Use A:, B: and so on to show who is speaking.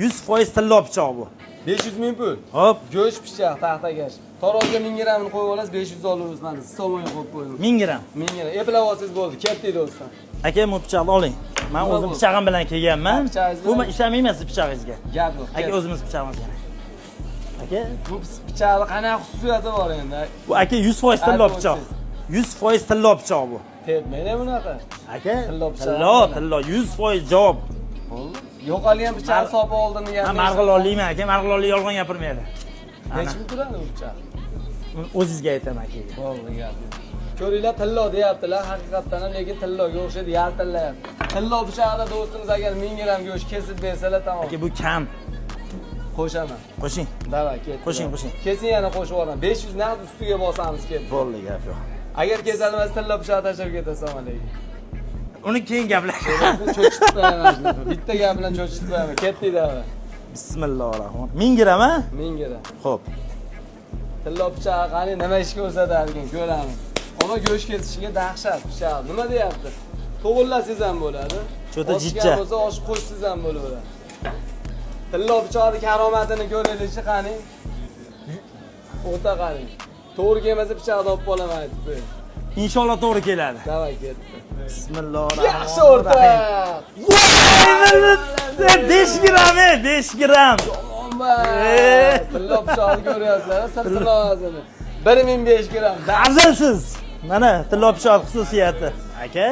A: 100% tilla pichoq bu.
B: 500 ming pul.
A: Hop,
B: Go'sht pichoq, taxtagash. Tarozga 1000 grammini qo'yib olasiz, 500 olasiz mana. Somonga qo'yib qo'ying.
A: 1000 gramm.
B: 1000 gramm. Eplab olsangiz bo'ldi. Ketdi do'stlar.
A: Aka, bu pichoqni oling. Men o'zim pichog'im bilan kelganman. Bu men ishlamayman siz pichog'ingizga.
B: Gap yo'q.
A: Aka, o'zimiz pichog'imiz yana. Aka,
B: Bu pichoqning qanaqa xususiyati bor endi?
A: bu aka 100% tilla pichoq. 100% tilla pichoq bu.
B: Tepmaydi bunaqa.
A: Aka,
B: Tilla pichoq.
A: tilla 100% javob.
B: Yo'qolgan pichoq sopi oldini
A: Men marg'ilonlikman aka, marg'ilonlik yolg'on gapirmaydi.
B: Nechta turadi bu pichoq?
A: O'zingizga aytaman aka.
B: Bo'ldi gap. Ko'ringlar, tillo deyaptilar, haqiqatdan ham lekin tilloga o'xshaydi, yaltillayapti. Tillo pichog'ida do'stimiz agar 1000 gramm go'sht kesib bersalar tamom.
A: Aka, bu kam.
B: Qo'shaman.
A: Qo'shing.
B: Davay, ketdi.
A: Qo'shing.
B: Kesin yana qo'shib yuboraman. 500 naqd ustiga bosamiz ketdi.
A: Bo'ldi gap yo'q.
B: Agar kesalmas tillo pichoq tashlab ketasan alaykum.
A: Uni keyin gaplashamiz.
B: Cho'chitib qo'yaman shunaqa. Bitta gap bilan cho'chitib qo'yaman. Ketdi davay.
A: Bismillahirrohmanirrohim. 1000 gramm a?
B: 1000 gramm.
A: Xo'p.
B: Tillo pichoq qani nima ish ko'rsatarkan, ko'ramiz. Ona go'sht kesishiga dahshat pichoq. Nima deyapti? To'g'rilasangiz ham bo'ladi.
A: Cho'ta jijja.
B: Bo'lsa osh qo'shsiz ham bo'laveradi. Tillo pichoqning karomatini ko'raylikchi qani. O'ta qani. To'g'ri kelmasa pichoqni olib qolaman aytdi.
A: Inshaalloh to'g'ri keladi.
B: Davay ketdi.
A: Bismillahirrohmanirrohim.
B: Yaxshi o'rta.
A: 5 gramm, 5 gramm.
B: Tillo pichoqni ko'ryapsizlar, sirsilovasini. 1005 gramm.
A: Arzonsiz. Mana tilla pichoq xususiyati. Aka,